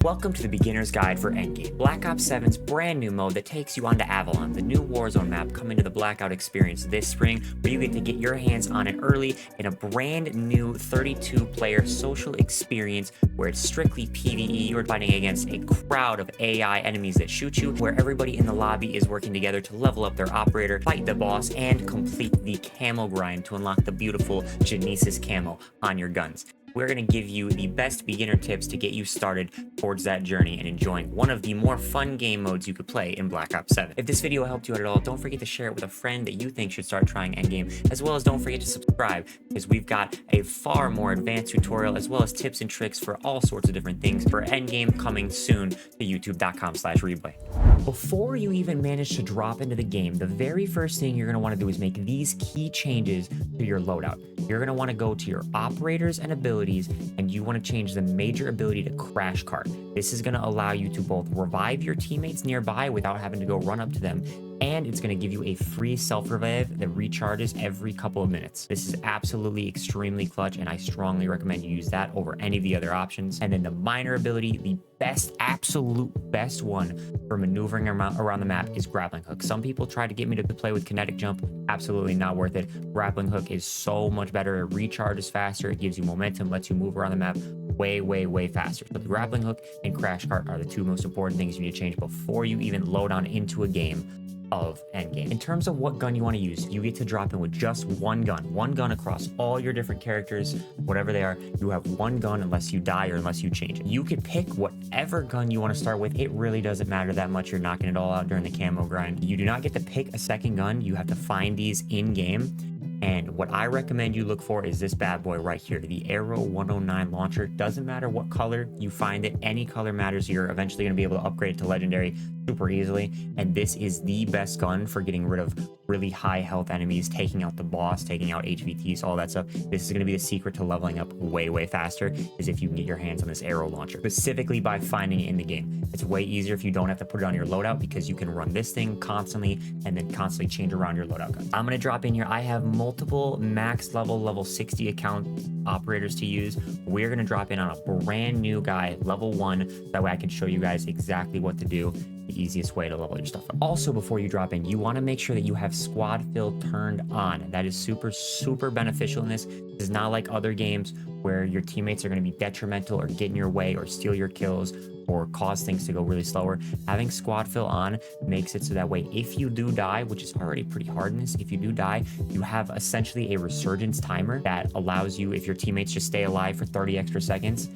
Welcome to the beginner's guide for Endgame, Black Ops 7's brand new mode that takes you onto Avalon, the new Warzone map coming to the Blackout experience this spring, where you get to get your hands on it early in a brand new 32-player social experience where it's strictly PvE. You're fighting against a crowd of AI enemies that shoot you, where everybody in the lobby is working together to level up their operator, fight the boss, and complete the camo grind to unlock the beautiful Genesis camo on your guns. We're going to give you the best beginner tips to get you started towards that journey and enjoying one of the more fun game modes you could play in Black Ops 7. If this video helped you out at all, don't forget to share it with a friend that you think should start trying Endgame, as well as don't forget to subscribe, because we've got a far more advanced tutorial as well as tips and tricks for all sorts of different things for Endgame coming soon to youtube.com/Reidboyy. Before you even manage to drop into the game, the very first thing you're going to want to do is make these key changes to your loadout. You're going to want to go to your operators and abilities, and you want to change the major ability to crash cart. This is going to allow you to both revive your teammates nearby without having to go run up to them, and it's going to give you a free self-revive that recharges every couple of minutes. This is absolutely extremely clutch, and I strongly recommend you use that over any of the other options. And then the minor ability, the best, absolute best one for maneuvering around the map is grappling hook. Some people try to get me to play with kinetic jump. Absolutely not worth it. Grappling hook is so much better. It recharges faster. It gives you momentum, lets you move around the map way faster. So the grappling hook and crash cart are the two most important things you need to change before you even load on into a game of Endgame. In terms of what gun you want to use, you get to drop in with just one gun across all your different characters, whatever they are. You have one gun unless you die or unless you change it. You could pick whatever gun you want to start with. It really doesn't matter that much. You're knocking it all out during the camo grind. You do not get to pick a second gun. You have to find these in game. And what I recommend you look for is this bad boy right here, the Arrow 109 launcher. Doesn't matter what color you find it, any color matters. You're eventually going to be able to upgrade it to legendary super easily. And this is the best gun for getting rid of really high health enemies, taking out the boss, taking out HVTs, all that stuff. This is going to be the secret to leveling up way faster, is if you can get your hands on this Arrow launcher, specifically by finding it in the game. It's way easier if you don't have to put it on your loadout, because you can run this thing constantly and then constantly change around your loadout gun. I'm going to drop in here. I have multiple max level 60 account operators to use. We're going to drop in on a brand new guy, level 1. That way I can show you guys exactly what to do, the easiest way to level your stuff up. Also, before you drop in, you want to make sure that you have squad fill turned on. That is super beneficial in this. This is not like other games where your teammates are going to be detrimental or get in your way or steal your kills or cause things to go really slower. Having squad fill on makes it so that way if you do die, which is already pretty hard in this, if you do die, you have essentially a resurgence timer that allows you, if your teammates just stay alive for 30 extra seconds,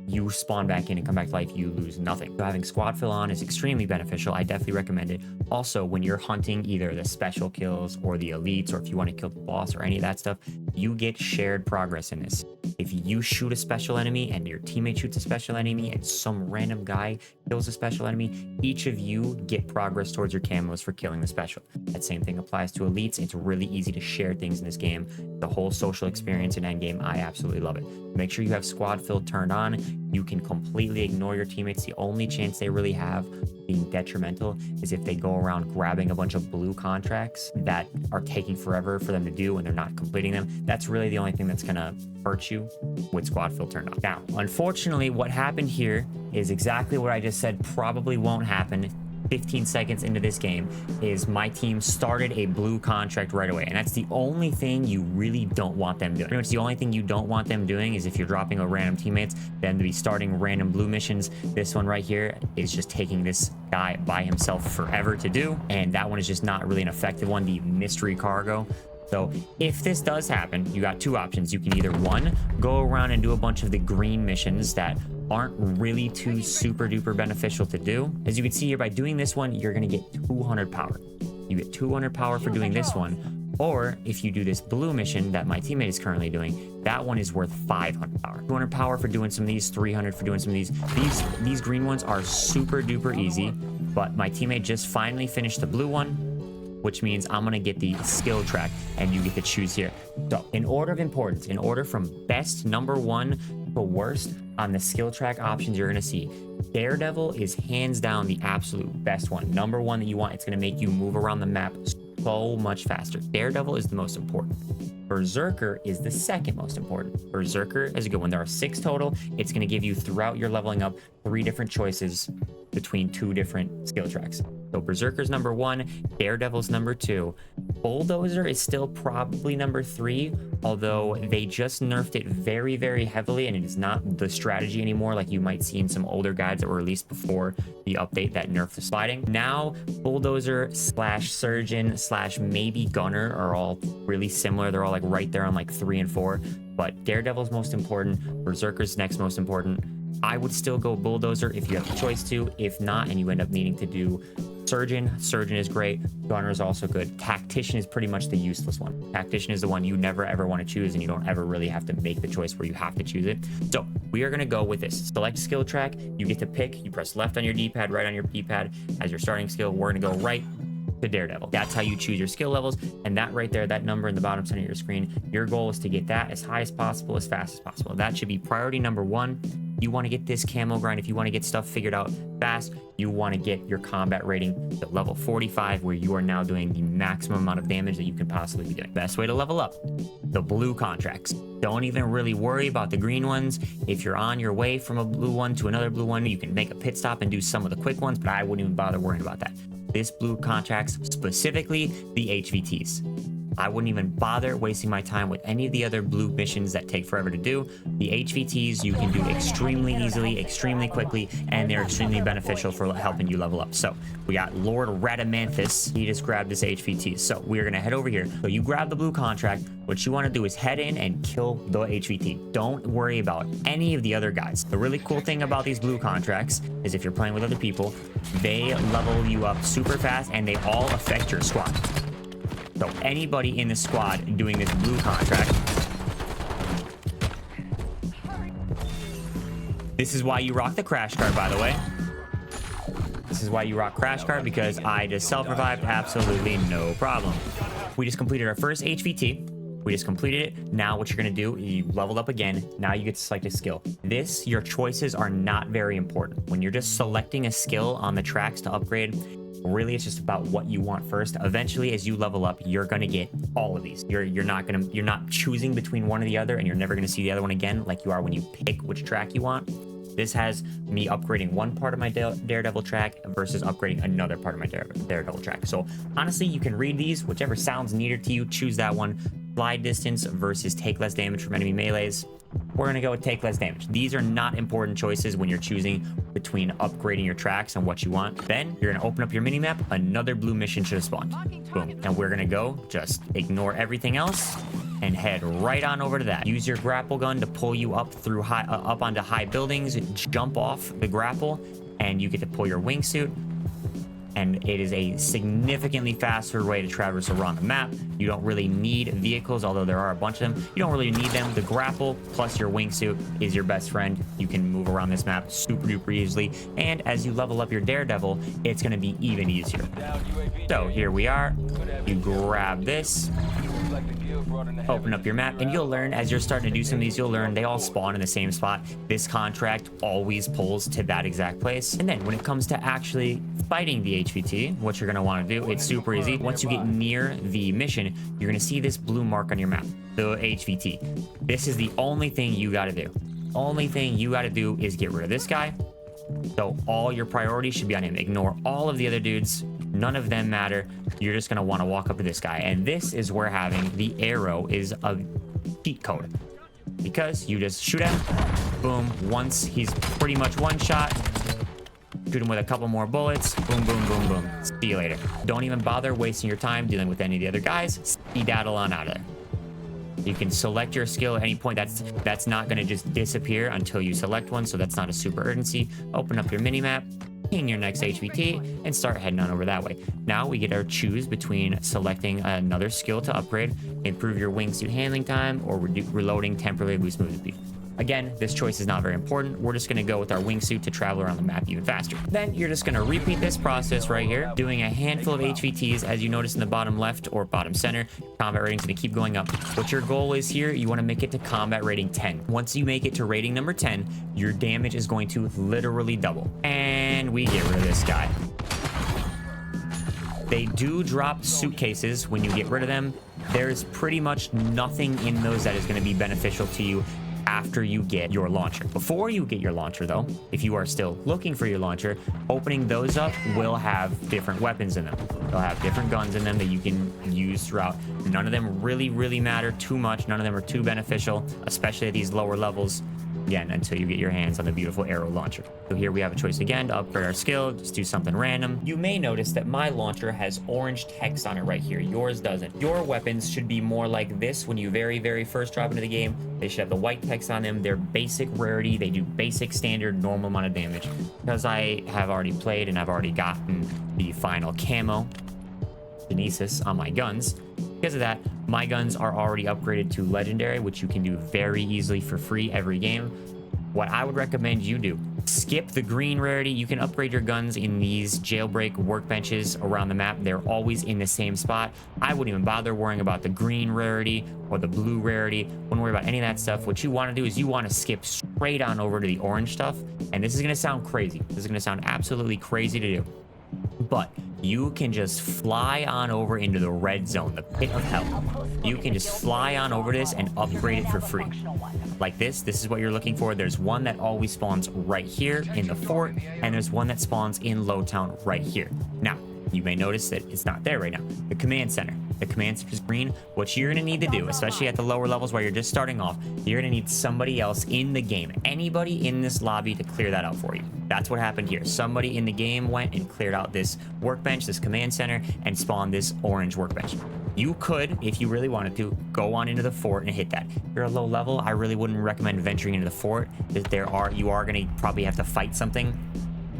you spawn back in and come back to life, you lose nothing. So having squad fill on is extremely beneficial. I definitely recommend it. Also, when you're hunting either the special kills or the elites, or if you want to kill the boss or any of that stuff, you get shared progress in this. If you shoot a special enemy and your teammate shoots a special enemy and some random guy kills a special enemy, each of you get progress towards your camos for killing the special. That same thing applies to elites. It's really easy to share things in this game. The whole social experience in Endgame, I absolutely love it. Make sure you have squad fill turned on. You can completely ignore your teammates. The only chance they really have being detrimental is if they go around grabbing a bunch of blue contracts that are taking forever for them to do and they're not completing them. That's really the only thing that's gonna hurt you with squad fill turned on. Now, unfortunately, what happened here is exactly what I just said probably won't happen. 15 seconds into this game is my team started a blue contract right away, and that's the only thing you really don't want them doing. Pretty much the only thing you don't want them doing is if you're dropping a random teammates, then to be starting random blue missions. This one right here is just taking this guy by himself forever to do, and that one is just not really an effective one, the mystery cargo. So if this does happen, you got two options. You can either, one, go around and do a bunch of the green missions that aren't really too super duper beneficial to do. As you can see here, by doing this one, you're going to get 200 power. You get 200 power for doing this one. Or if you do this blue mission that my teammate is currently doing, that one is worth 500 power. 200 power for doing some of these, 300 for doing some of these. These green ones are super duper easy, but my teammate just finally finished the blue one, which means I'm gonna get the skill track and you get to choose here. So in order of importance, in order from best #1 to worst on the skill track options you're gonna see, Daredevil is hands down the absolute best one. #1 that you want. It's gonna make you move around the map so much faster. Daredevil is the most important. Berserker is the second most important. Berserker is a good one. There are 6 total. It's going to give you, throughout your leveling up, 3 different choices between 2 different skill tracks. So Berserker's number 1, Daredevil's number 2. Bulldozer is still probably number 3, although they just nerfed it very, very heavily, and it is not the strategy anymore like you might see in some older guides that were released before the update that nerfed the sliding. Now, Bulldozer slash Surgeon slash maybe Gunner are all really similar. They're all like right there on like 3 and 4, but Daredevil's most important, Berserker's next most important. I would still go Bulldozer if you have the choice to. If not, and you end up needing to do Surgeon is great. Gunner is also good. Tactician is pretty much the useless one. Tactician is the one you never ever want to choose, and you don't ever really have to make the choice where you have to choose it. So we are going to go with this. Select skill track. You get to pick. You press left on your D-pad, right on your P-pad as your starting skill. We're going to go right to Daredevil. That's how you choose your skill levels, and that right there, that number in the bottom center of your screen, your goal is to get that as high as possible, as fast as possible. That should be priority number 1. You want to get this camo grind. If you want to get stuff figured out fast, you want to get your combat rating to level 45, where you are now doing the maximum amount of damage that you can possibly be doing. Best way to level up, the blue contracts. Don't even really worry about the green ones. If you're on your way from a blue one to another blue one, you can make a pit stop and do some of the quick ones, but I wouldn't even bother worrying about that. This blue contracts, specifically the HVTs. I wouldn't even bother wasting my time with any of the other blue missions that take forever to do. The HVTs you can do extremely easily, extremely quickly, and they're extremely beneficial for helping you level up. So we got Lord Radamanthus. He just grabbed this HVT. So we're going to head over here. So you grab the blue contract. What you want to do is head in and kill the HVT. Don't worry about any of the other guys. The really cool thing about these blue contracts is if you're playing with other people, they level you up super fast and they all affect your squad. So anybody in the squad doing this blue contract, this is why you rock the crash cart, by the way. This is why you rock crash cart, because I just self-revived absolutely no problem. We just completed our first HVT. We just completed it. Now what you're going to do, you leveled up again. Now you get to select a skill. Your choices are not very important. When you're just selecting a skill on the tracks to upgrade, really it's just about what you want first. Eventually, as you level up, you're going to get all of these. You're not choosing between one or the other, and you're never going to see the other one again like you are when you pick which track you want. This has me upgrading one part of my Daredevil track versus upgrading another part of my Daredevil track. So honestly, you can read these, whichever sounds neater to you, choose that one. Slide distance versus take less damage from enemy melees. We're gonna go with take less damage. These are not important choices when you're choosing between upgrading your tracks and what you want. Then you're gonna open up your mini map. Another blue mission should have spawned. Boom. And we're gonna go, just ignore everything else and head right on over to that. Use your grapple gun to pull you up through up onto high buildings. Jump off the grapple, and you get to pull your wingsuit. And it is a significantly faster way to traverse around the map. You don't really need vehicles, although there are a bunch of them. You don't really need them. The grapple plus your wingsuit is your best friend. You can move around this map super duper easily. And as you level up your Daredevil, it's gonna be even easier. So here we are. You grab this, open up your map, and you'll learn as you're starting to do some of these, you'll learn they all spawn in the same spot. This contract always pulls to that exact place. And then when it comes to actually fighting the HVT, what you're going to want to do, it's super easy. Once you get near the mission, you're going to see this blue mark on your map, the HVT. This is the only thing you got to do. Only thing you got to do is get rid of this guy. So all your priorities should be on him. Ignore all of the other dudes. None of them matter. You're just going to want to walk up to this guy. And this is where having the arrow is a cheat code. Because you just shoot him, boom, once he's pretty much one shot, shoot him with a couple more bullets, boom, boom, boom, boom. See you later. Don't even bother wasting your time dealing with any of the other guys. Skedaddle on out of there. You can select your skill at any point. That's not going to just disappear until you select one, so that's not a super urgency. Open up your mini-map, ping your next HVT, and start heading on over that way. Now we get our choose between selecting another skill to upgrade, improve your wingsuit handling time, or reloading temporarily boost movement speed. Again, this choice is not very important. We're just going to go with our wingsuit to travel around the map even faster. Then you're just going to repeat this process right here, doing a handful of HVTs. As you notice in the bottom left or bottom center, combat rating's going to keep going up. What your goal is here, you want to make it to combat rating 10. Once you make it to rating number 10, your damage is going to literally double. And we get rid of this guy. They do drop suitcases when you get rid of them. There's pretty much nothing in those that is going to be beneficial to you after you get your launcher. Before you get your launcher though, if you are still looking for your launcher, opening those up will have different weapons in them. They'll have different guns in them that you can use throughout. None of them really matter too much. None of them are too beneficial, especially at these lower levels. Again, until you get your hands on the beautiful arrow launcher. So here we have a choice again to upgrade our skill. Just do something random. You may notice that my launcher has orange text on it right here. Yours doesn't. Your weapons should be more like this when you very first drop into the game. They should have the white text on them. They're basic rarity. They do basic standard normal amount of damage. Because I have already played and I've already gotten the final camo Genesis on my guns. Because of that, my guns are already upgraded to legendary, which you can do very easily for free every game. What I would recommend you do, skip the green rarity. You can upgrade your guns in these jailbreak workbenches around the map. They're always in the same spot. I wouldn't even bother worrying about the green rarity or the blue rarity. Wouldn't worry about any of that stuff. What you want to do is you want to skip straight on over to the orange stuff. And this is going to sound crazy. This is going to sound absolutely crazy to do. But you can just fly on over into the red zone, the pit of hell. You can just fly on over this and upgrade it for free. Like this is what you're looking for. There's one that always spawns right here in the fort, and there's one that spawns in Lowtown right here. Now, you may notice that it's not there right now. The command center. The command center is green. What you're going to need to do, especially at the lower levels where you're just starting off, you're going to need somebody else in the game, anybody in this lobby to clear that out for you. That's what happened here. Somebody in the game went and cleared out this workbench, this command center, and spawned this orange workbench. You could, if you really wanted to, go on into the fort and hit that. If you're a low level, I really wouldn't recommend venturing into the fort. You are going to probably have to fight something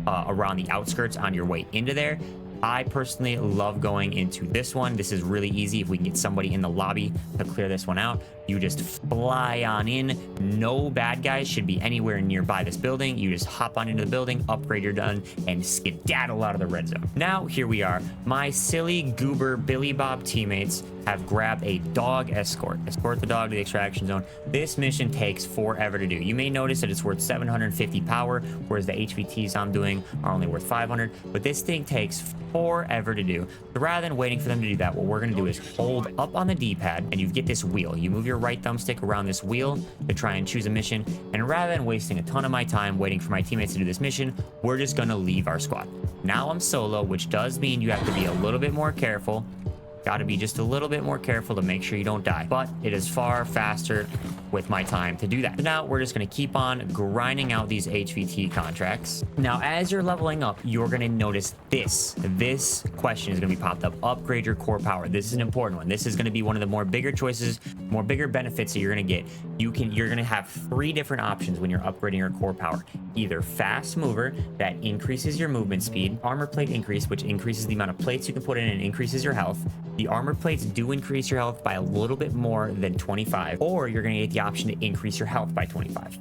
around the outskirts on your way into there. I personally love going into this one. This is really easy. If we can get somebody in the lobby to clear this one out, you just fly on in. No bad guys should be anywhere nearby this building. You just hop on into the building, upgrade your gun, and skedaddle out of the red zone. Now, here we are. My silly goober Billy Bob teammates have grabbed a dog escort. Escort the dog to the extraction zone. This mission takes forever to do. You may notice that it's worth 750 power, whereas the HVTs I'm doing are only worth 500, but this thing takes forever to do. So rather than waiting for them to do that, what we're gonna do is hold up on the D-pad, and you get this wheel. You move your right thumbstick around this wheel to try and choose a mission, and rather than wasting a ton of my time waiting for my teammates to do this mission, we're just gonna leave our squad. Now I'm solo, which does mean you have to be a little bit more careful. Got to be just a little bit more careful to make sure you don't die, but it is far faster with my time to do that. So now we're just going to keep on grinding out these HVT contracts. Now, as you're leveling up, you're going to notice this question is going to be popped up. Upgrade your core power. This is an important one. This is going to be one of the more bigger choices, more bigger benefits that you're going to get. You're going to have 3 different options when you're upgrading your core power. Either fast mover, that increases your movement speed, armor plate increase, which increases the amount of plates you can put in and increases your health. The armor plates do increase your health by a little bit more than 25, or you're going to get the option to increase your health by 25.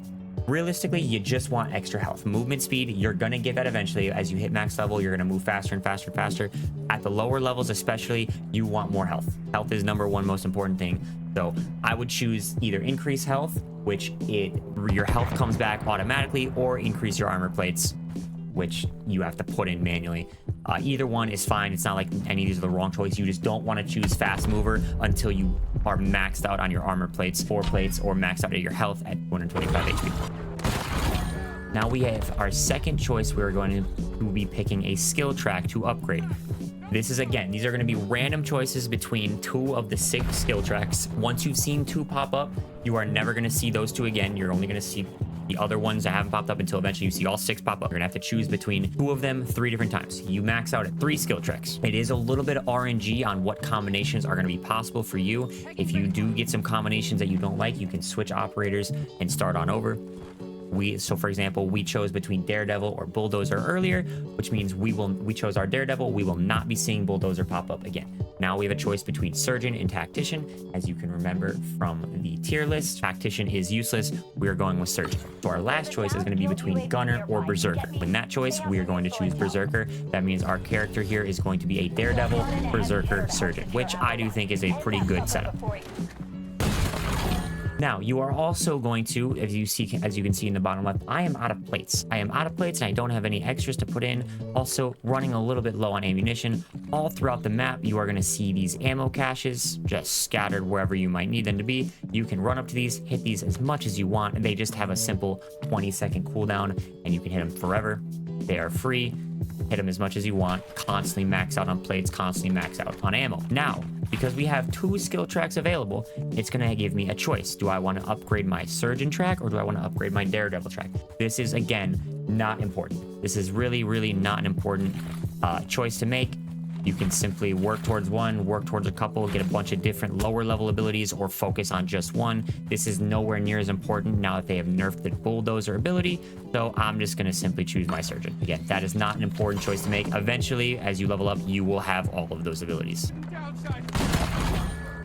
Realistically, you just want extra health. Movement speed, you're going to get that eventually. As you hit max level, you're going to move faster and faster and faster. At the lower levels especially, you want more health. Health is number one most important thing. So I would choose either increase health, which your health comes back automatically, or increase your armor plates, which you have to put in manually. Either one is fine. It's not like any of these are the wrong choice. You just don't want to choose fast mover until you are maxed out on your armor plates, 4 plates, or maxed out at your health at 225 HP. Now we have our second choice. We're going to be picking a skill track to upgrade. This is, again, these are going to be random choices between 2 of the 6 skill tracks. Once you've seen 2 pop up, you are never going to see those 2 again. You're only going to see the other ones that haven't popped up until eventually you see all 6 pop up. You're gonna have to choose between 2 of them 3 different times. You max out at 3 skill tracks. It is a little bit of RNG on what combinations are gonna be possible for you. If you do get some combinations that you don't like, you can switch operators and start on over. So for example, we chose between Daredevil or Bulldozer earlier, which means we chose our Daredevil. We will not be seeing Bulldozer pop up again. Now we have a choice between Surgeon and Tactician. As you can remember from the tier list, Tactician is useless. We are going with Surgeon. So our last choice is going to be between Gunner or Berserker. In that choice, we are going to choose Berserker. That means our character here is going to be a Daredevil, Berserker, Surgeon, which I do think is a pretty good setup. Now, you are also going to, as you can see in the bottom left, I am out of plates. I am out of plates and I don't have any extras to put in. Also, running a little bit low on ammunition. All throughout the map, you are going to see these ammo caches just scattered wherever you might need them to be. You can run up to these, hit these as much as you want, and they just have a simple 20-second cooldown, and you can hit them forever. They are free. Hit them as much as you want. Constantly max out on plates, constantly max out on ammo. Now, because we have 2 skill tracks available, it's going to give me a choice. Do I want to upgrade my surgeon track or do I want to upgrade my daredevil track? This is, again, not important. This is really, really not an important choice to make. You can simply work towards one, work towards a couple, get a bunch of different lower level abilities, or focus on just one. This is nowhere near as important now that they have nerfed the bulldozer ability, so I'm just going to simply choose my surgeon. Again, that is not an important choice to make. Eventually, as you level up, you will have all of those abilities.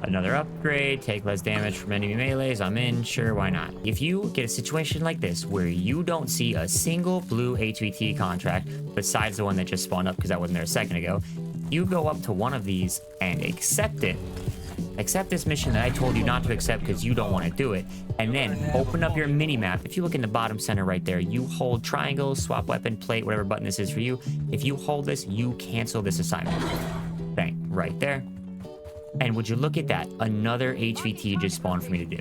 Another upgrade, take less damage from enemy melees. I'm in, sure, why not? If you get a situation like this where you don't see a single blue HVT contract besides the one that just spawned up because that wasn't there a second ago, you go up to one of these and accept it. Accept this mission that I told you not to accept because you don't want to do it, and then open up your mini map. If you look in the bottom center right there, you hold triangle, swap weapon, plate, whatever button this is for you. If you hold this, you cancel this assignment. Bang, right there. And would you look at that? Another HVT just spawned for me to do.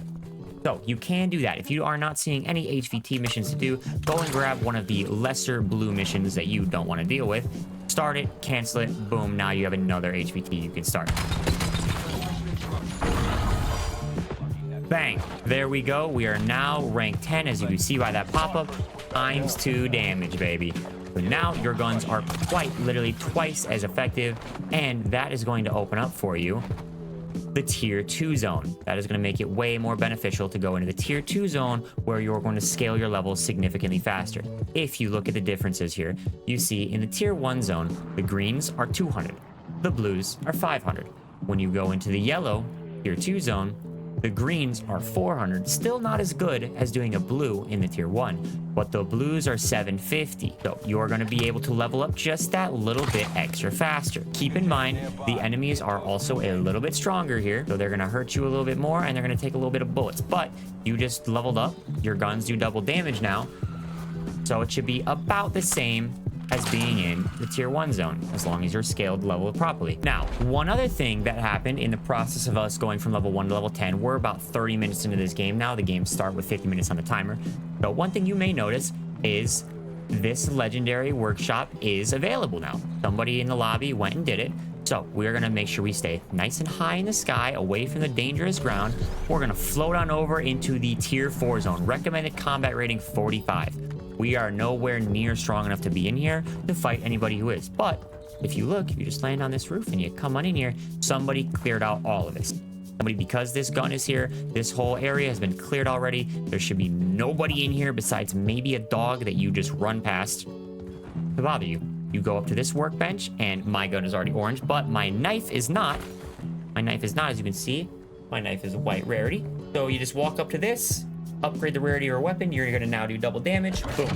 So you can do that. If you are not seeing any HVT missions to do, go and grab one of the lesser blue missions that you don't want to deal with. Start it, cancel it, boom, now you have another HVT you can start. Bang, there we go. We are now rank 10, as you can see by that pop-up, ×2 damage, baby. So now your guns are quite literally twice as effective, and that is going to open up for you the tier 2 zone. That is going to make it way more beneficial to go into the tier 2 zone where you're going to scale your levels significantly faster. If you look at the differences here, you see in the tier 1 zone, the greens are 200, the blues are 500. When you go into the yellow tier 2 zone, the greens are 400, still not as good as doing a blue in the tier 1, but the blues are 750. So you're going to be able to level up just that little bit extra faster. Keep in mind, the enemies are also a little bit stronger here, so they're going to hurt you a little bit more and they're going to take a little bit of bullets, but you just leveled up. Your guns do double damage now, so it should be about the same as being in the tier 1 zone, as long as you're scaled level properly. Now, one other thing that happened in the process of us going from level 1 to level 10, we're about 30 minutes into this game now. The game starts with 50 minutes on the timer. So one thing you may notice is this legendary workshop is available now. Somebody in the lobby went and did it. So we're gonna make sure we stay nice and high in the sky, away from the dangerous ground. We're gonna float on over into the tier 4 zone. Recommended combat rating 45. We are nowhere near strong enough to be in here to fight anybody who is. But if you look, if you just land on this roof and you come on in here, somebody cleared out all of this. Somebody, because this gun is here, this whole area has been cleared already. There should be nobody in here besides maybe a dog that you just run past to bother you. You go up to this workbench, and my gun is already orange, but my knife is not. My knife is not, as you can see. My knife is a white rarity. So you just walk up to this, upgrade the rarity of your weapon. You're going to now do double damage. Boom.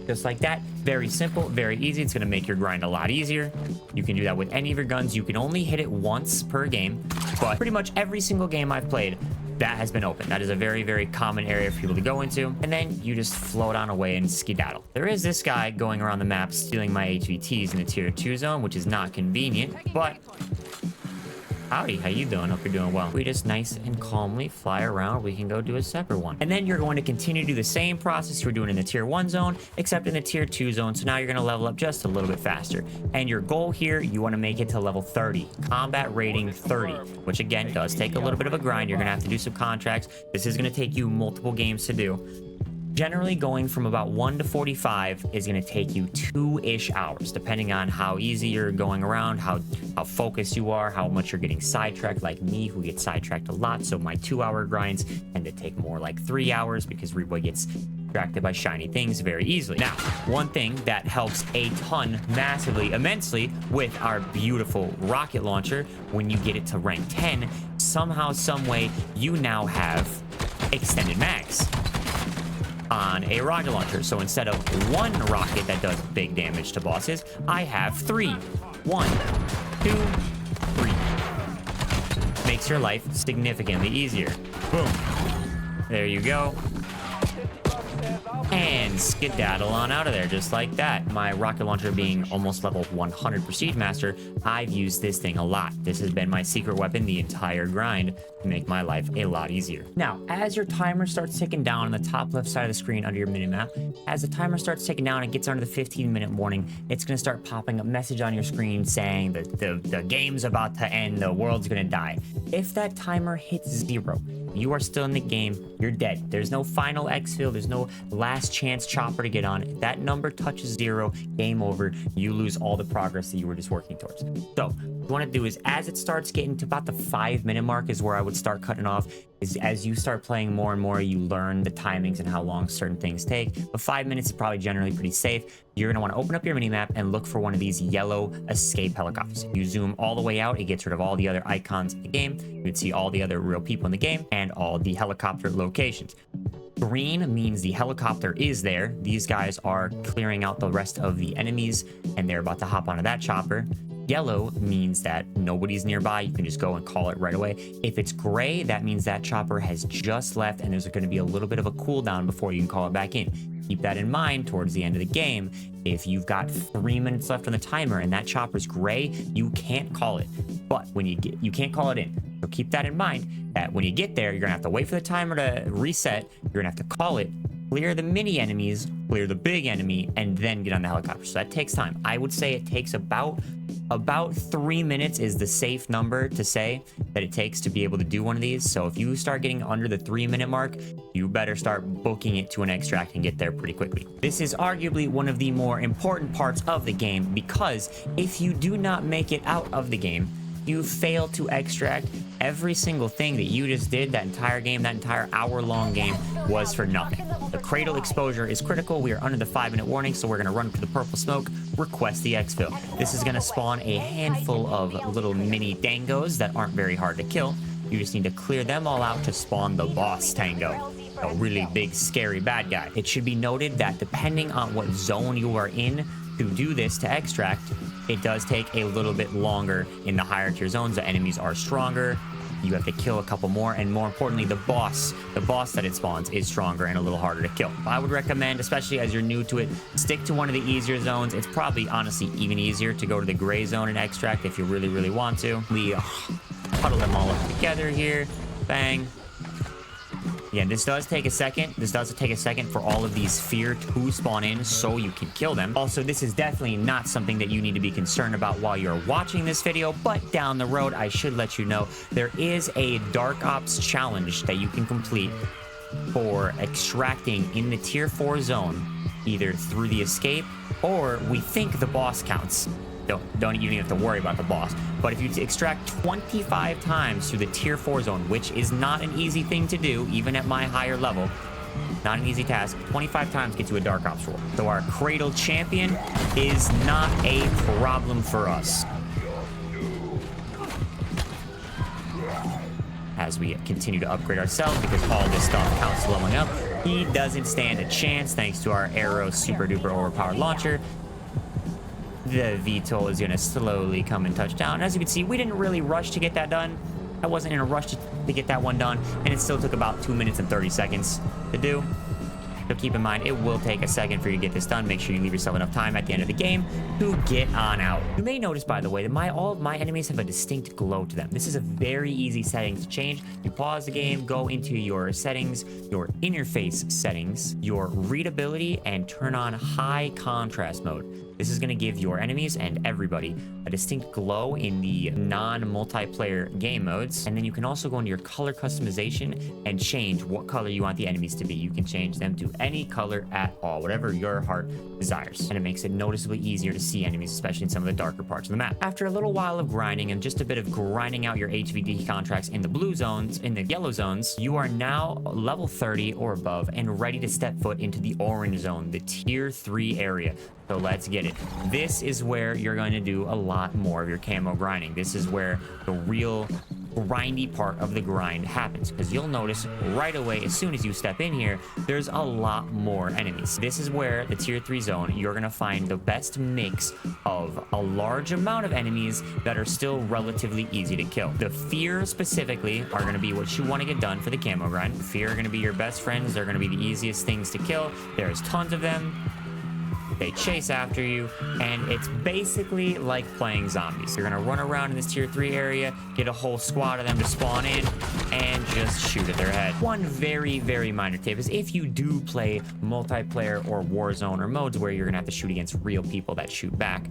Just like that. Very simple, very easy. It's going to make your grind a lot easier. You can do that with any of your guns. You can only hit it once per game, but pretty much every single game I've played, that has been open. That is a very, very common area for people to go into. And then you just float on away and skedaddle. There is this guy going around the map stealing my HVTs in the tier 2 zone, which is not convenient, but howdy, how you doing? Hope you're doing well. We just nice and calmly fly around. We can go do a separate one. And then you're going to continue to do the same process you were doing in the tier 1 zone, except in the tier 2 zone. So now you're going to level up just a little bit faster. And your goal here, you want to make it to level 30. Combat rating 30, which again, does take a little bit of a grind. You're going to have to do some contracts. This is going to take you multiple games to do. Generally, going from about 1 to 45 is going to take you 2-ish hours, depending on how easy you're going around, how focused you are, how much you're getting sidetracked, like me, who gets sidetracked a lot. So my 2-hour grinds tend to take more like 3 hours because Reidboyy gets distracted by shiny things very easily. Now, one thing that helps a ton, massively, immensely, with our beautiful rocket launcher, when you get it to rank 10, somehow, some way, you now have extended mags on a rocket launcher. So instead of 1 rocket that does big damage to bosses, I have 3. 1, 2, 3. Makes makes your life significantly easier. Boom. There you go. And skedaddle on out of there just like that. My rocket launcher being almost level 100 Prestige Master, I've used this thing a lot. This has been my secret weapon the entire grind to make my life a lot easier. Now, as your timer starts ticking down on the top left side of the screen under your minimap, as the timer starts ticking down and gets under the 15-minute warning, it's going to start popping a message on your screen saying that the game's about to end, the world's going to die. If that timer hits 0, you are still in the game, you're dead. There's no final exfil, there's no last chance chopper to get on. If that number touches 0, game over. You lose all the progress that you were just working towards. So what you want to do is, as it starts getting to about the 5-minute mark is where I would start cutting off. Is as you start playing more and more, you learn the timings and how long certain things take. But 5 minutes is probably generally pretty safe. You're going to want to open up your minimap and look for one of these yellow escape helicopters. You zoom all the way out, it gets rid of all the other icons in the game. You can see all the other real people in the game and all the helicopter locations. Green means the helicopter is there. These guys are clearing out the rest of the enemies and they're about to hop onto that chopper. Yellow means that nobody's nearby. You can just go and call it right away. If it's gray, that means that chopper has just left and there's going to be a little bit of a cooldown before you can call it back in. Keep that in mind towards the end of the game. If you've got 3 minutes left on the timer and that chopper's gray, you can't call it. But when you can't call it in. So keep that in mind that when you get there, you're going to have to wait for the timer to reset. You're going to have to call it, clear the mini enemies, clear the big enemy, and then get on the helicopter. So that takes time. I would say it takes about 3 minutes is the safe number to say that it takes to be able to do one of these. So if you start getting under the 3-minute mark, you better start booking it to an extract and get there pretty quickly. This is arguably one of the more important parts of the game, because if you do not make it out of the game, you fail to extract. Every single thing that you just did, that entire game, that entire hour-long game, was for nothing. The cradle exposure is critical. We are under the 5-minute warning, so we're going to run up to the purple smoke, request the exfil. This is going to spawn a handful of little mini dangos that aren't very hard to kill. You just need to clear them all out to spawn the boss tango, a really big, scary bad guy. It should be noted that depending on what zone you are in to do this, to extract, it does take a little bit longer in the higher tier zones. The enemies are stronger. You have to kill a couple more, and more importantly, the boss that it spawns is stronger and a little harder to kill. I would recommend, especially as you're new to it, stick to one of the easier zones. It's probably honestly even easier to go to the gray zone and extract if you really, really want to. We huddle them all up together here. Bang. Yeah, this does take a second. This does take a second for all of these fear to spawn in so you can kill them. Also, this is definitely not something that you need to be concerned about while you're watching this video, but down the road, I should let you know, there is a Dark Ops challenge that you can complete for extracting in the tier 4 zone, either through the escape or we think the boss counts. Don't even have to worry about the boss. But if you extract 25 times through the tier 4 zone, which is not an easy thing to do, even at my higher level, not an easy task, 25 times gets you a Dark Ops roll. So our Cradle Champion is not a problem for us. As we continue to upgrade ourselves, because all this stuff counts leveling up, he doesn't stand a chance thanks to our Arrow super duper overpowered launcher. The VTOL is going to slowly come and touch down. As you can see, we didn't really rush to get that done. I wasn't in a rush to get that one done, and it still took about 2 minutes and 30 seconds to do. So keep in mind, it will take a second for you to get this done. Make sure you leave yourself enough time at the end of the game to get on out. You may notice, by the way, that all of my enemies have a distinct glow to them. This is a very easy setting to change. You pause the game, go into your settings, your interface settings, your readability, and turn on high contrast mode. This is going to give your enemies and everybody a distinct glow in the non-multiplayer game modes. And then you can also go into your color customization and change what color you want the enemies to be. You can change them to any color at all, whatever your heart desires. And it makes it noticeably easier to see enemies, especially in some of the darker parts of the map. After a little while of grinding and just a bit of grinding out your HVD contracts in the blue zones, in the yellow zones, you are now level 30 or above and ready to step foot into the orange zone, the tier 3 area. So let's get it. This is where you're going to do a lot more of your camo grinding. This is where the real grindy part of the grind happens, because you'll notice right away as soon as you step in here, there's a lot more enemies. This is where the tier 3 zone, you're gonna find the best mix of a large amount of enemies that are still relatively easy to kill. The fear specifically are gonna be what you want to get done for the camo grind. Fear are gonna be your best friends. They're gonna be the easiest things to kill. There's tons of them. They chase after you, and it's basically like playing zombies. You're gonna run around in this tier 3 area, get a whole squad of them to spawn in, and just shoot at their head. One very, very minor tip is if you do play multiplayer or Warzone or modes where you're gonna have to shoot against real people that shoot back,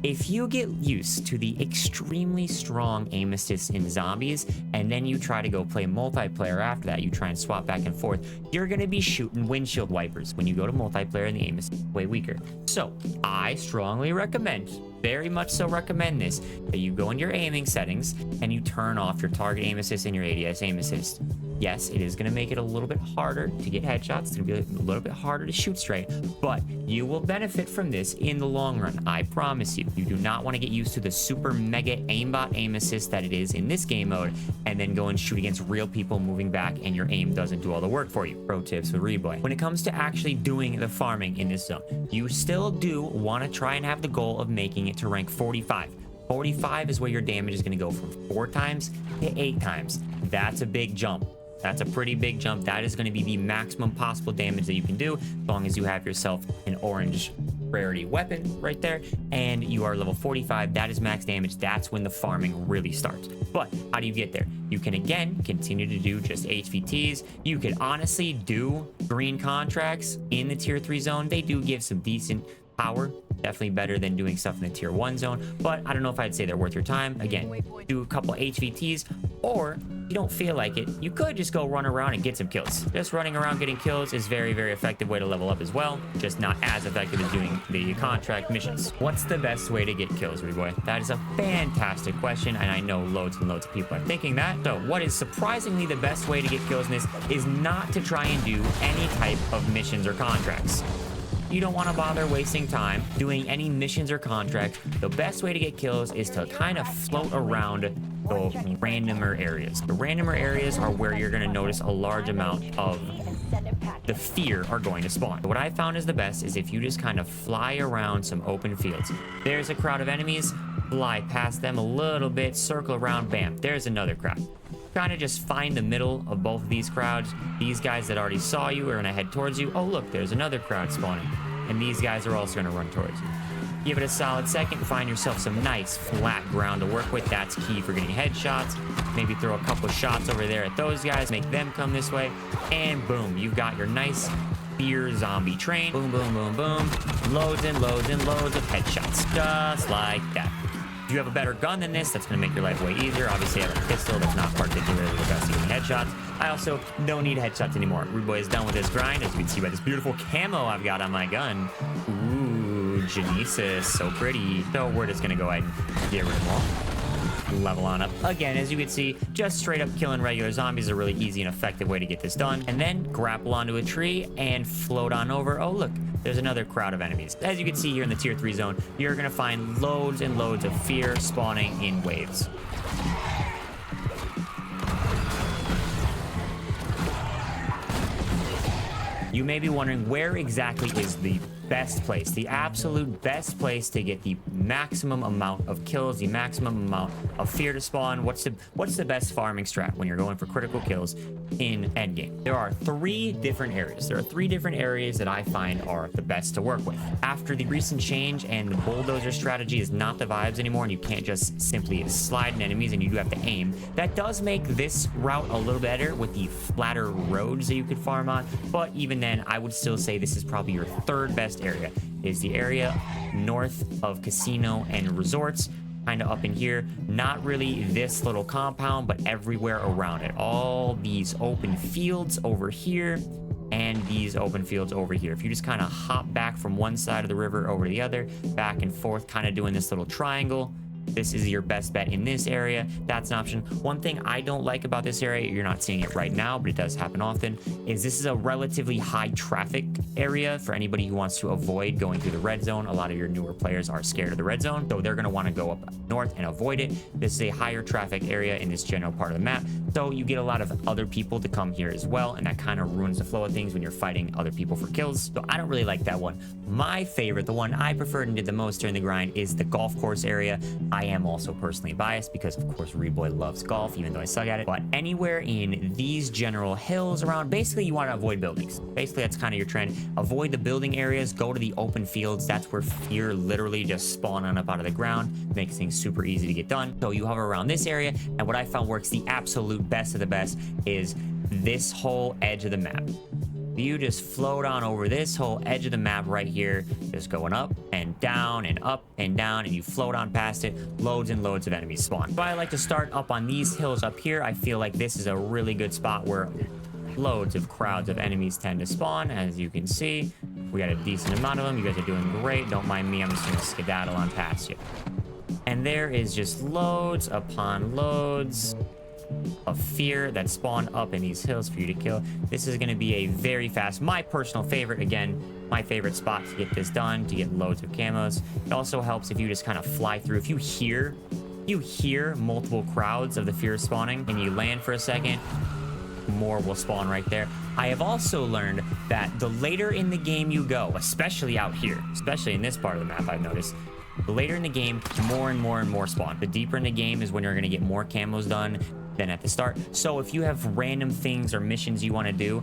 if you get used to the extremely strong aim assist in zombies, and then you try to go play multiplayer after that, you try and swap back and forth, you're gonna be shooting windshield wipers when you go to multiplayer, and the aim is way weaker. So I strongly recommend, very much so recommend this, that you go in your aiming settings and you turn off your target aim assist and your ADS aim assist. Yes, it is going to make it a little bit harder to get headshots. It's going to be a little bit harder to shoot straight, but you will benefit from this in the long run. I promise you. You do not want to get used to the super mega aimbot aim assist that it is in this game mode, and then go and shoot against real people moving back and your aim doesn't do all the work for you. Pro tips with Reidboyy. When it comes to actually doing the farming in this zone, you still do want to try and have the goal of making it to rank 45. 45 is where your damage is going to go from 4 times to 8 times. That's a big jump. That's a pretty big jump. That is going to be the maximum possible damage that you can do, as long as you have yourself an orange rarity weapon right there, and you are level 45. That is max damage. That's when the farming really starts. But how do you get there? You can again continue to do just HVTs. You could honestly do green contracts in the tier 3 zone. They do give some decent power, definitely better than doing stuff in the tier 1 zone, but I don't know if I'd say they're worth your time. Again, do a couple HVTs, or you don't feel like it, you could just go run around and get some kills. Just running around getting kills is very, very effective way to level up as well, just not as effective as doing the contract missions. What's the best way to get kills, Reidboyy? That is a fantastic question, and I know loads and loads of people are thinking that. So what is surprisingly the best way to get kills in this is not to try and do any type of missions or contracts. You don't want to bother wasting time doing any missions or contracts. The best way to get kills is to kind of float around the randomer areas. The randomer areas are where you're going to notice a large amount of the fear are going to spawn. What I found is the best is if you just kind of fly around some open fields. There's a crowd of enemies, fly past them a little bit, circle around, bam, there's another crowd. Kind of just find the middle of both of these crowds. These guys that already saw you are going to head towards you. Oh, look, there's another crowd spawning. And these guys are also going to run towards you. Give it a solid second, find yourself some nice flat ground to work with. That's key for getting headshots. Maybe throw a couple shots over there at those guys, make them come this way, and boom, you've got your nice fear zombie train. Boom, boom, boom, boom. Loads and loads and loads of headshots, just like that. If you have a better gun than this, that's going to make your life way easier. Obviously, I have a pistol that's not particularly the best at getting headshots. I also don't need headshots anymore. Reidboyy is done with this grind, as you can see by this beautiful camo I've got on my gun. Ooh, Genesis, so pretty. So we're just going to go ahead and get rid of them all. Level on up. Again, as you can see, just straight up killing regular zombies is a really easy and effective way to get this done. And then grapple onto a tree and float on over. Oh, look, there's another crowd of enemies. As you can see here in the tier 3 zone, you're going to find loads and loads of fear spawning in waves. You may be wondering, where exactly is the best place, the absolute best place to get the maximum amount of kills, the maximum amount of fear to spawn? What's the best farming strat when you're going for critical kills in endgame? There are 3 different areas. There are 3 different areas that I find are the best to work with. After the recent change and the bulldozer strategy is not the vibes anymore, and you can't just simply slide in enemies and you do have to aim, that does make this route a little better with the flatter roads that you could farm on. But even then, I would still say this is probably your 3rd best area. Is the area north of casino and resorts, kind of up in here. Not really this little compound, but everywhere around it. All these open fields over here and these open fields over here. If you just kind of hop back from one side of the river over to the other, back and forth, kind of doing this little triangle, this is your best bet in this area. That's an option. One thing I don't like about this area, you're not seeing it right now, but it does happen often, is this is a relatively high traffic area for anybody who wants to avoid going through the red zone. A lot of your newer players are scared of the red zone, so they're going to want to go up north and avoid it. This is a higher traffic area in this general part of the map, so you get a lot of other people to come here as well, and that kind of ruins the flow of things when you're fighting other people for kills. So I don't really like that one. My favorite, the one I preferred and did the most during the grind, is the golf course area. I am also personally biased because, of course, Reidboyy loves golf, even though I suck at it. But anywhere in these general hills around, basically you want to avoid buildings. Basically, that's kind of your trend. Avoid the building areas, go to the open fields. That's where fear literally just spawn on up out of the ground, makes things super easy to get done. So you hover around this area, and what I found works the absolute best of the best is this whole edge of the map. You just float on over this whole edge of the map right here, just going up and down and up and down, and you float on past it. Loads and loads of enemies spawn. So I like to start up on these hills up here. I feel like this is a really good spot where loads of crowds of enemies tend to spawn. As you can see, we got a decent amount of them. You guys are doing great. Don't mind me, I'm just gonna skedaddle on past you. And there is just loads upon loads of fear that spawn up in these hills for you to kill. This is going to be a very fast, my personal favorite, again, my favorite spot to get this done, to get loads of camos. It also helps if you just kind of fly through. If you hear multiple crowds of the fear spawning and you land for a second, more will spawn right there. I have also learned that the later in the game you go, especially out here, especially in this part of the map, I've noticed, the later in the game, more and more and more spawn. The deeper in the game is when you're going to get more camos done than at the start. So if you have random things or missions you want to do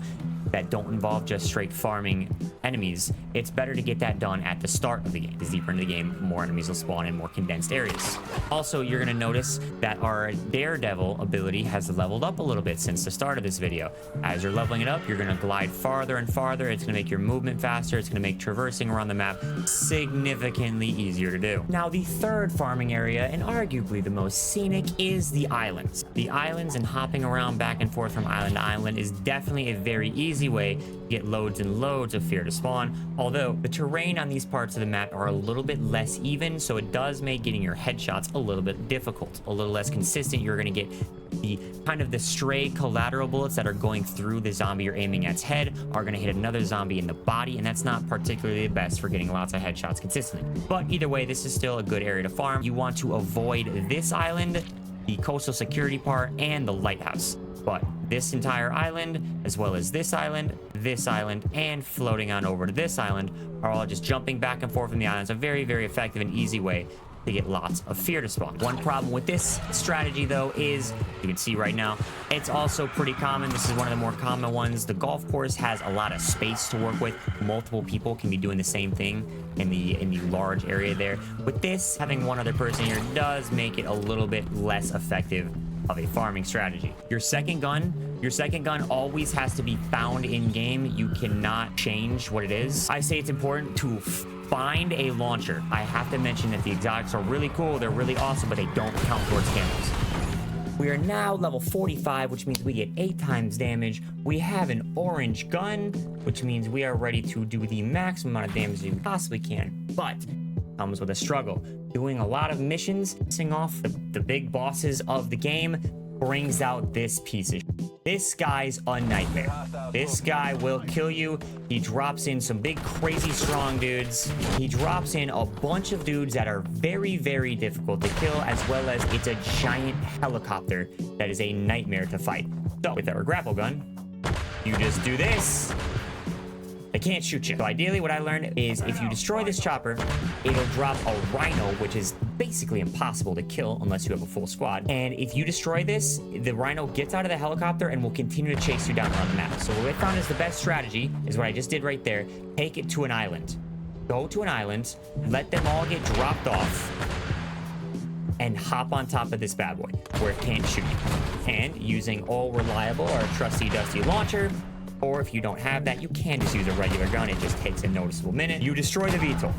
that don't involve just straight farming enemies, it's better to get that done at the start of the game. Because deeper into the game, more enemies will spawn in more condensed areas. Also, you're going to notice that our Daredevil ability has leveled up a little bit since the start of this video. As you're leveling it up, you're going to glide farther and farther. It's going to make your movement faster. It's going to make traversing around the map significantly easier to do. Now, the third farming area, and arguably the most scenic, is the islands. The islands and hopping around back and forth from island to island is definitely a very easy way to get loads and loads of fear to spawn, although the terrain on these parts of the map are a little bit less even, so it does make getting your headshots a little bit difficult, a little less consistent. You're going to get the kind of the stray collateral bullets that are going through the zombie you're aiming at's head are going to hit another zombie in the body, and that's not particularly the best for getting lots of headshots consistently. But either way, this is still a good area to farm. You want to avoid this island, the coastal security part, and the lighthouse. But this entire island, as well as this island, and floating on over to this island, are all just jumping back and forth from the islands. A very, very effective and easy way to get lots of fear to spawn. One problem with this strategy, though, is, you can see right now, it's also pretty common. This is one of the more common ones. The golf course has a lot of space to work with. Multiple people can be doing the same thing in the large area there. With this, having one other person here does make it a little bit less effective of a farming strategy. Your second gun always has to be found in game. You cannot change what it is. I say it's important to find a launcher. I have to mention that the exotics are really cool, they're really awesome, but they don't count towards camos. We are now level 45, which means we get 8 times damage. We have an orange gun, which means we are ready to do the maximum amount of damage we possibly can, but comes with a struggle. Doing a lot of missions, pissing off the big bosses of the game, brings out this piece of shit. This guy's a nightmare. This guy will kill you. He drops in some big, crazy, strong dudes. He drops in a bunch of dudes that are very, very difficult to kill, as well as it's a giant helicopter that is a nightmare to fight. So, with our grapple gun, you just do this. They can't shoot you. So ideally, what I learned is if you destroy this chopper, it'll drop a rhino, which is basically impossible to kill unless you have a full squad. And if you destroy this, the rhino gets out of the helicopter and will continue to chase you down around the map. So what I found is the best strategy is what I just did right there. Take it to an island. Go to an island, let them all get dropped off, and hop on top of this bad boy where it can't shoot you. And using all reliable or trusty dusty launcher, or if you don't have that, you can just use a regular gun. It just takes a noticeable minute. You destroy the VTOL.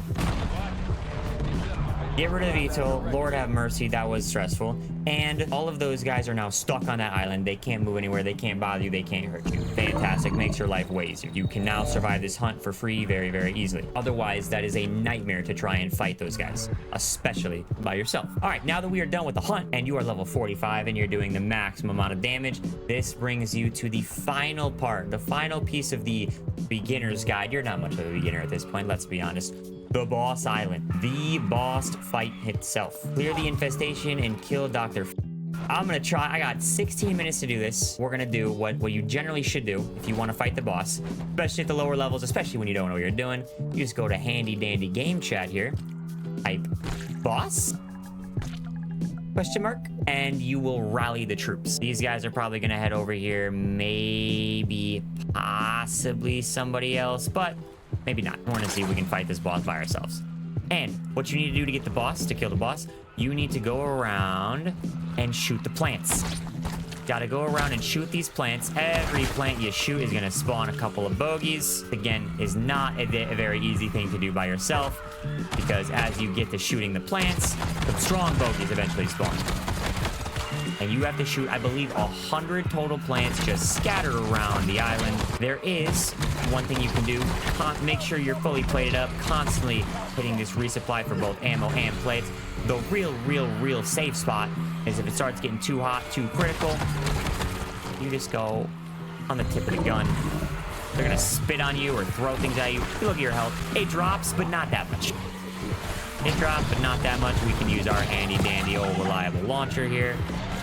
Get rid of Vito. Lord have mercy, that was stressful. And all of those guys are now stuck on that island. They can't move anywhere. They can't bother you. They can't hurt you. Fantastic. Makes your life way easier. You can now survive this hunt for free very, very easily. Otherwise, that is a nightmare to try and fight those guys, especially by yourself. All right, now that we are done with the hunt and you are level 45 and you're doing the maximum amount of damage, this brings you to the final part, the final piece of the beginner's guide. You're not much of a beginner at this point, let's be honest. The boss island, the boss fight itself. Clear the infestation and kill Dr. I'm gonna try. I got 16 minutes to do this. We're gonna do what you generally should do if you want to fight the boss, especially at the lower levels, especially when you don't know what you're doing. You just go to handy dandy game chat here, type boss question mark, and you will rally the troops. These guys are probably gonna head over here, maybe possibly somebody else, but maybe not. I want to see if we can fight this boss by ourselves. And what you need to do to get the boss, to kill the boss, you need to go around and shoot the plants. Gotta go around and shoot these plants. Every plant you shoot is gonna spawn a couple of bogeys. Again, is not a very easy thing to do by yourself, because as you get to shooting the plants, the strong bogeys eventually spawn. And you have to shoot, I believe, 100 total plants just scattered around the island. There is one thing you can do. Make sure you're fully plated up, constantly hitting this resupply for both ammo and plates. The real safe spot is if it starts getting too hot, too critical, you just go on the tip of the gun. They're gonna spit on you or throw things at you. You look at your health. It drops, but not that much. It drops, but not that much. We can use our handy dandy old reliable launcher here.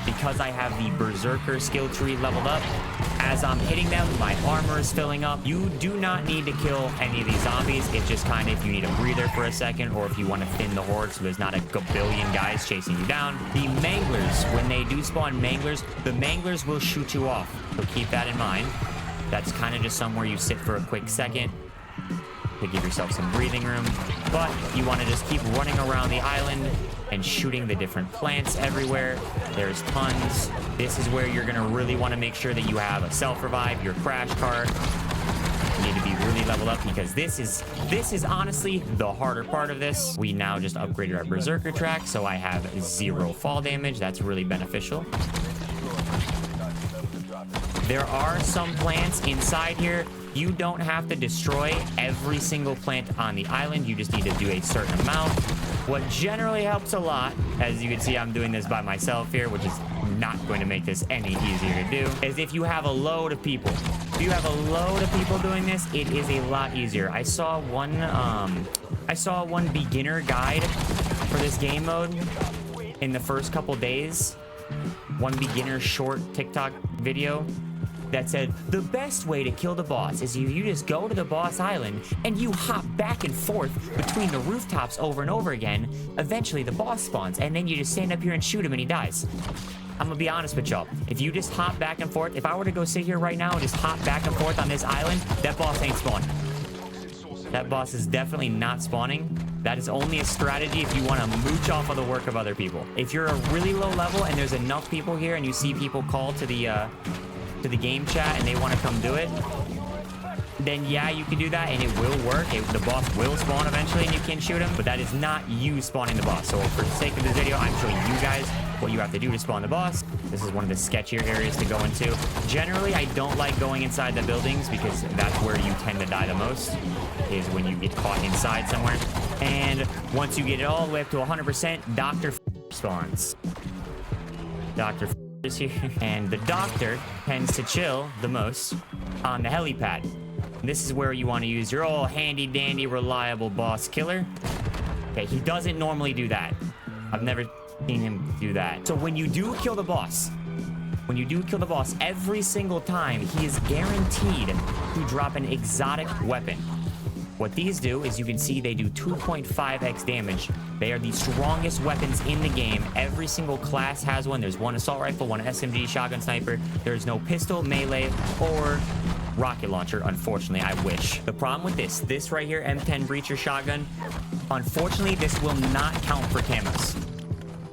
Because I have the Berserker skill tree leveled up, as I'm hitting them, my armor is filling up. You do not need to kill any of these zombies. It's just kind of if you need a breather for a second, or if you want to thin the horde so there's not a gabillion guys chasing you down. The manglers, when they do spawn manglers, the manglers will shoot you off. So keep that in mind. That's kind of just somewhere you sit for a quick second to give yourself some breathing room. But you want to just keep running around the island and shooting the different plants everywhere. There's tons. This is where you're going to really want to make sure that you have a self-revive, your crash cart. You need to be really leveled up, because this is honestly the harder part of this. We now just upgraded our Berserker track, so I have 0 fall damage. That's really beneficial. There are some plants inside here. You don't have to destroy every single plant on the island. You just need to do a certain amount. What generally helps a lot, as you can see, I'm doing this by myself here, which is not going to make this any easier to do, is if you have a load of people. If you have a load of people doing this, it is a lot easier. I saw one beginner guide for this game mode in the first couple days. One beginner short TikTok video that said the best way to kill the boss is you just go to the boss island and you hop back and forth between the rooftops over and over again. Eventually the boss spawns, and then you just stand up here and shoot him and he dies. I'm gonna be honest with y'all. If you just hop back and forth, if I were to go sit here right now and just hop back and forth on this island, that boss ain't spawning. That boss is definitely not spawning. That is only a strategy if you want to mooch off of the work of other people. If you're a really low level and there's enough people here and you see people call to the game chat and they want to come do it, then yeah, you can do that and it will work. The boss will spawn eventually and you can shoot him, but that is not you spawning the boss. So for the sake of this video, I'm showing you guys what you have to do to spawn the boss. This is one of the sketchier areas to go into. Generally, I don't like going inside the buildings because that's where you tend to die the most, is when you get caught inside somewhere. And once you get it all the way up to 100%, Dr. spawns. Dr. is here, and the doctor tends to chill the most on the helipad. And this is where you want to use your old handy dandy reliable boss killer. Okay, he doesn't normally do that. I've never seen him do that. So when you do kill the boss, every single time he is guaranteed to drop an exotic weapon. What these do is, you can see they do 2.5x damage. They are the strongest weapons in the game. Every single class has one. There's one assault rifle, one SMG, shotgun, sniper. There's no pistol, melee, or rocket launcher, unfortunately. I wish. The problem with this right here, M10 breacher shotgun, unfortunately, this will not count for camos.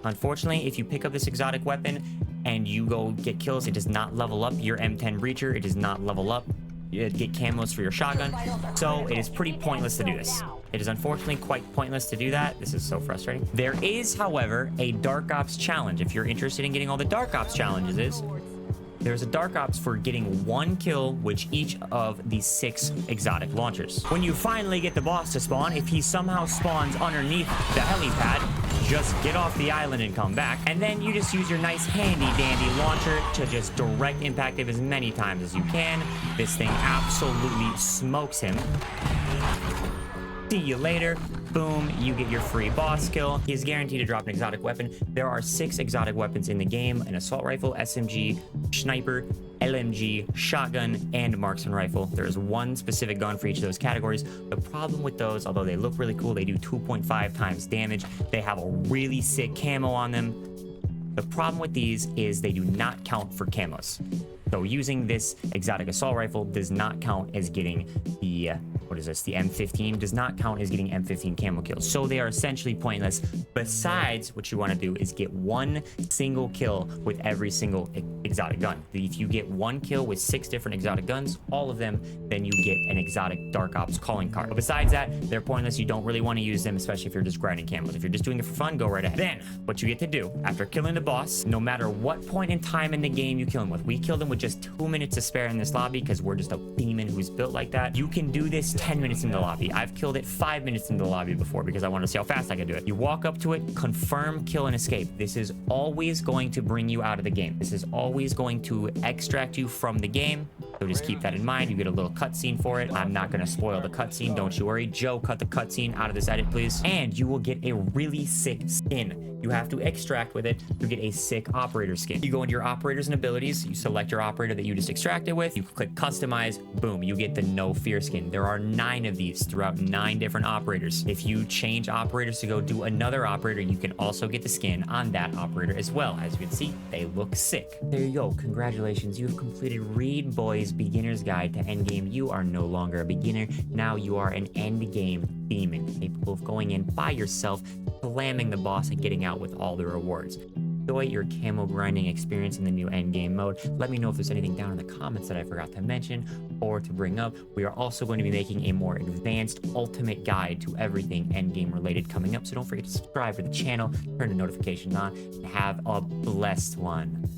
Unfortunately, if you pick up this exotic weapon and you go get kills, it does not level up your M10 breacher. It does not level up. You get camos for your shotgun, so it is pretty pointless to do this. It is unfortunately quite pointless to do that. This is so frustrating. There is, however, a Dark Ops challenge. If you're interested in getting all the Dark Ops challenges is, there's a Dark Ops for getting 1 kill with each of the 6 exotic launchers. When you finally get the boss to spawn, if he somehow spawns underneath the helipad, just get off the island and come back. And then you just use your nice handy dandy launcher to just direct impact him as many times as you can. This thing absolutely smokes him. See you later. Boom, you get your free boss kill. He is guaranteed to drop an exotic weapon. There are 6 exotic weapons in the game: an assault rifle, SMG, sniper, LMG, shotgun, and marksman rifle. There is 1 specific gun for each of those categories. The problem with those, although they look really cool, they do 2.5 times damage. They have a really sick camo on them. The problem with these is they do not count for camos. So using this exotic assault rifle does not count as getting the, what is this? The M15 does not count as getting M15 camo kills. So they are essentially pointless. Besides, what you want to do is get 1 single kill with every single exotic gun. If you get 1 kill with 6 different exotic guns, all of them, then you get an exotic Dark Ops calling card. But besides that, they're pointless. You don't really want to use them, especially if you're just grinding camos. If you're just doing it for fun, go right ahead. Then, what you get to do after killing the boss, no matter what point in time in the game you kill him with, we killed him with just 2 minutes to spare in this lobby because we're just a demon who's built like that. You can do this 10 minutes in the lobby. I've killed it 5 minutes in the lobby before because I want to see how fast I can do it. You walk up to it, confirm, kill, and escape. This is always going to bring you out of the game. This is always going to extract you from the game. So just keep that in mind. You get a little cutscene for it. I'm not going to spoil the cutscene. Don't you worry. Joe, cut the cutscene out of this edit, please. And you will get a really sick skin. You have to extract with it to get a sick operator skin. You go into your operators and abilities. You select your operator that you just extracted with. You click customize. Boom. You get the no fear skin. There are 9 of these throughout 9 different operators. If you change operators to go do another operator, you can also get the skin on that operator as well. As you can see, they look sick. There you go. Congratulations. You have completed Reidboyy's beginner's guide to endgame. You are no longer a beginner. Now you are an endgame demon, capable of going in by yourself, slamming the boss and getting out with all the rewards. Enjoy your camo grinding experience in the new endgame mode. Let me know if there's anything down in the comments that I forgot to mention or to bring up. We are also going to be making a more advanced ultimate guide to everything endgame related coming up, so don't forget to subscribe to the channel, turn the notifications on, and have a blessed one.